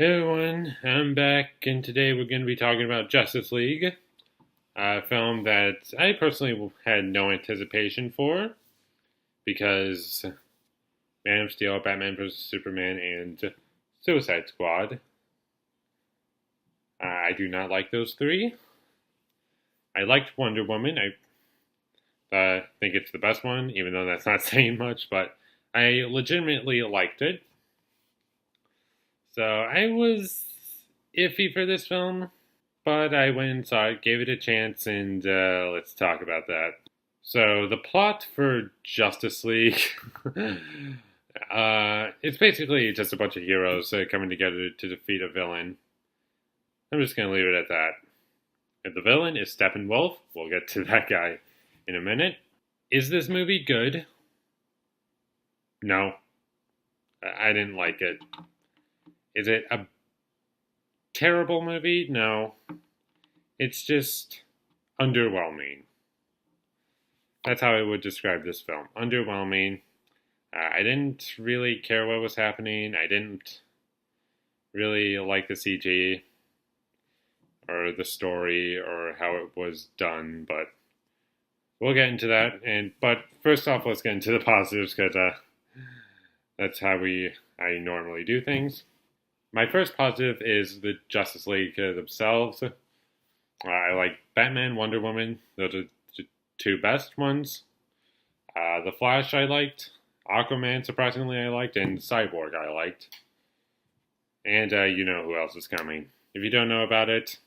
Hey everyone, I'm back, and today we're going to be talking about Justice League, a film that I personally had no anticipation for because Man of Steel, Batman vs. Superman, and Suicide Squad. I do not like those three. I liked Wonder Woman. I think it's the best one, even though that's not saying much, but I legitimately liked it. So I was iffy for this film. But I went and saw it, gave it a chance, and let's talk about that. So, the plot for Justice League it's basically just a bunch of heroes coming together to defeat a villain. I'm just going to leave it at that. If the villain is Steppenwolf, we'll get to that guy in a minute. Is this movie good? No. I didn't like it. Is it a terrible movie? No. It's just underwhelming. That's how I would describe this film. Underwhelming. I didn't really care what was happening. I didn't really like the CG or the story or how it was done, but we'll get into that. But first off, let's get into the positives because that's how I normally do things. My first positive is the Justice League themselves. I like Batman, Wonder Woman. Those are the two best ones. The Flash I liked. Aquaman, surprisingly, I liked. And Cyborg I liked. And you know who else is coming. If you don't know about it,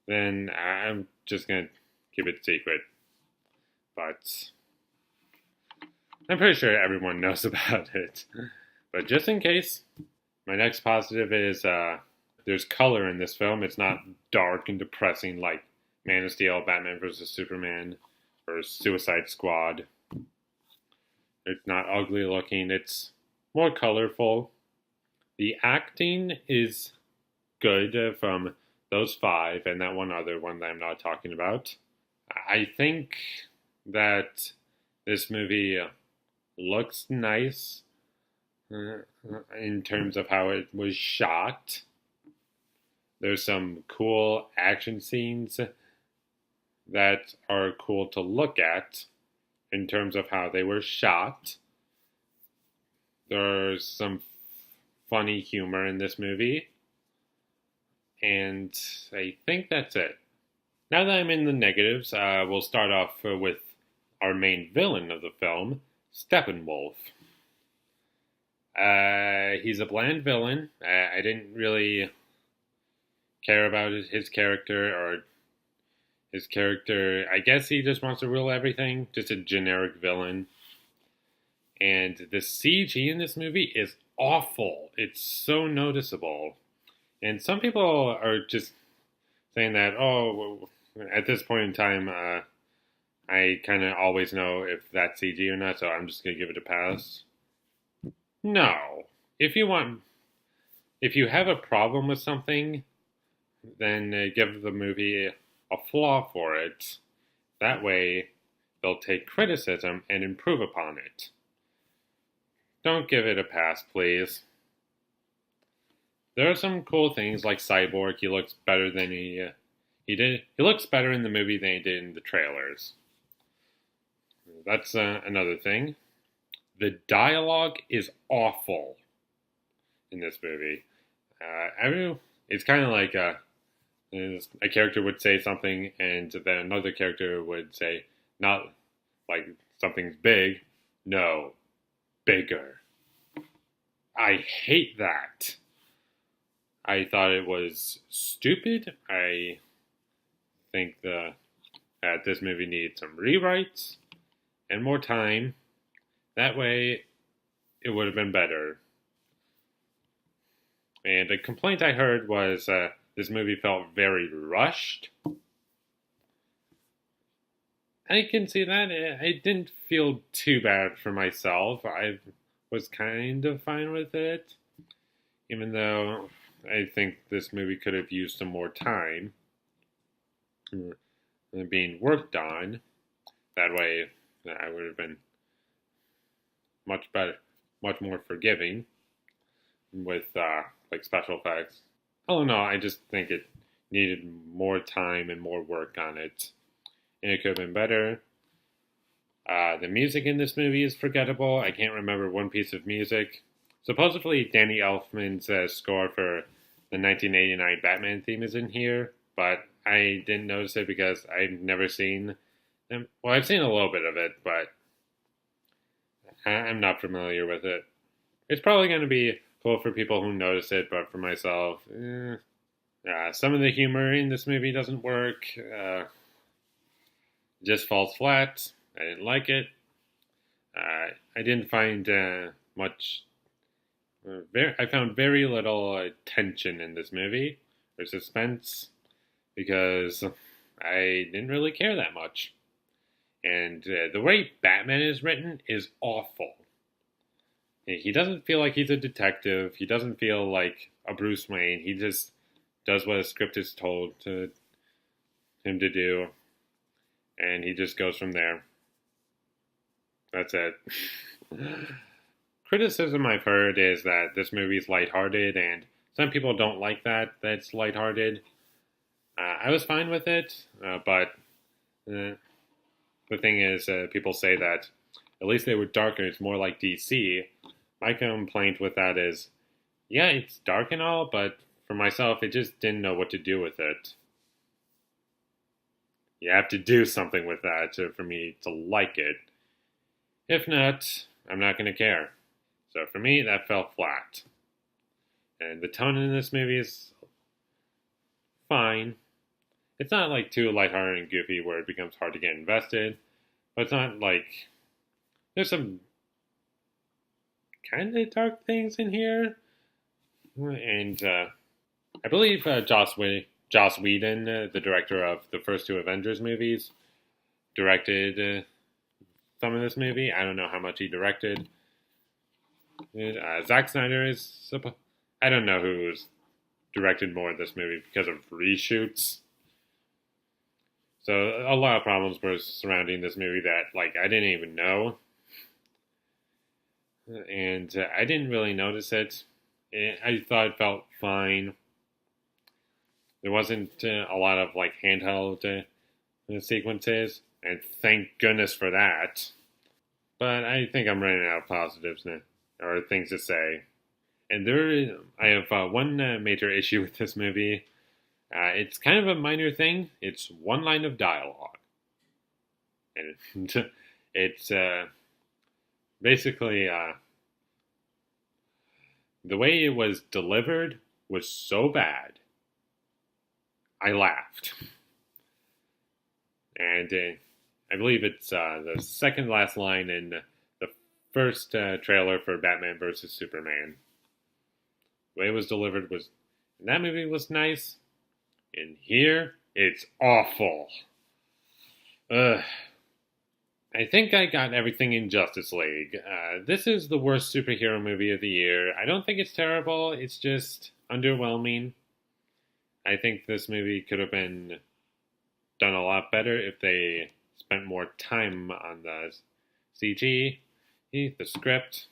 then I'm just going to keep it secret. But I'm pretty sure everyone knows about it. But just in case, my next positive is there's color in this film. It's not dark and depressing like Man of Steel, Batman vs. Superman, or Suicide Squad. It's not ugly looking. It's more colorful. The acting is good from those five and that one other one that I'm not talking about. I think that this movie looks nice in terms of how it was shot. There's some cool action scenes that are cool to look at in terms of how they were shot. There's some funny humor in this movie. And I think that's it. Now that I'm in the negatives, we'll start off with our main villain of the film, Steppenwolf. He's a bland villain. I didn't really care about his character or his character. I guess he just wants to rule everything. Just a generic villain. And the CG in this movie is awful. It's so noticeable. And some people are just saying that, oh, at this point in time, I kind of always know if that's CG or not, so I'm just going to give it a pass. No. If you have a problem with something, then give the movie a flaw for it. That way, they'll take criticism and improve upon it. Don't give it a pass, please. There are some cool things like Cyborg. He looks better than he did. He looks better in the movie than he did in the trailers. That's another thing. The dialogue is awful in this movie. It's kind of like a character would say something and then another character would say, not like something's big, no, bigger. I hate that. I thought it was stupid. I think that this movie needs some rewrites and more time. That way, it would have been better. And a complaint I heard was this movie felt very rushed. I can see that. It didn't feel too bad for myself. I was kind of fine with it, even though I think this movie could have used some more time being worked on. That way, I would have been much better, much more forgiving. with like special effects. Oh no, I just think it needed more time and more work on it, and it could have been better. The music in this movie is forgettable. I can't remember one piece of music. Supposedly, Danny Elfman's score for the 1989 Batman theme is in here, but I didn't notice it because I've never seen them. Well, I've seen a little bit of it, but I'm not familiar with it. It's probably going to be cool for people who notice it, but for myself, some of the humor in this movie doesn't work. Just falls flat. I didn't like it. I didn't find much. I found very little tension in this movie or suspense because I didn't really care that much. And the way Batman is written is awful. He doesn't feel like he's a detective. He doesn't feel like a Bruce Wayne. He just does what a script is told to him to do, and he just goes from there. That's it. Criticism I've heard is that this movie is lighthearted, and some people don't like that's lighthearted. I was fine with it, but the thing is, people say that at least they were darker. It's more like DC. My complaint with that is, yeah, it's dark and all, but for myself, it just didn't know what to do with it. You have to do something with that for me to like it. If not, I'm not going to care. So for me, that fell flat. And the tone in this movie is fine. It's not like too lighthearted and goofy where it becomes hard to get invested. But it's not like... There's some kind of dark things in here. And I believe Joss Whedon, the director of the first two Avengers movies, directed some of this movie. I don't know how much he directed. Zack Snyder is... I don't know who's directed more of this movie because of reshoots. So a lot of problems were surrounding this movie that I didn't even know. And I didn't really notice it. I thought it felt fine. There wasn't a lot of handheld sequences, and thank goodness for that. But I think I'm running out of positives now, or things to say. And I have one major issue with this movie. It's kind of a minor thing. It's one line of dialogue. And it's basically the way it was delivered was so bad. I laughed. And I believe it's the second last line in the first trailer for Batman vs. Superman. The way it was delivered was, in that movie was nice. In here, it's awful. I think I got everything in Justice League. This is the worst superhero movie of the year. I don't think it's terrible. It's just underwhelming. I think this movie could have been done a lot better if they spent more time on the CG, the script,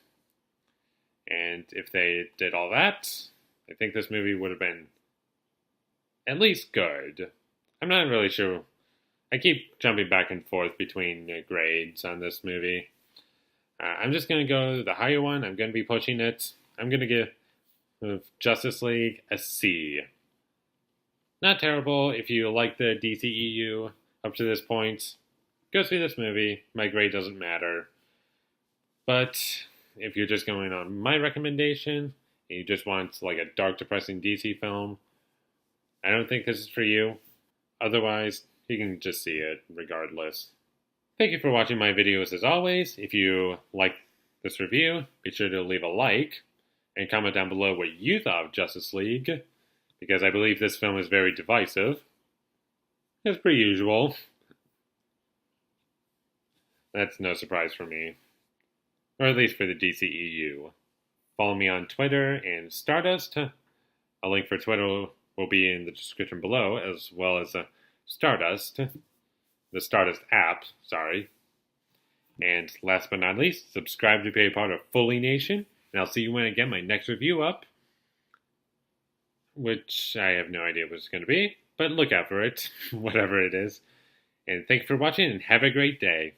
and if they did all that, I think this movie would have been at least good. I'm not really sure. I keep jumping back and forth between grades on this movie. I'm just going to go the higher one. I'm going to be pushing it. I'm going to give Justice League a C. Not terrible. If you like the DCEU up to this point, go see this movie. My grade doesn't matter. But if you're just going on my recommendation, and you just want a dark, depressing DC film, I don't think this is for you. Otherwise, you can just see it regardless. Thank you for watching my videos as always. If you like this review, be sure to leave a like and comment down below what you thought of Justice League, because I believe this film is very divisive. As per usual. That's no surprise for me. Or at least for the DCEU. Follow me on Twitter and Stardust. A link for Twitter will be in the description below, as well as Stardust. The Stardust app, sorry. And last but not least, subscribe to be a part of Foley Nation. And I'll see you when I get my next review up. which I have no idea what it's going to be, but look out for it, whatever it is. And thank you for watching, and have a great day.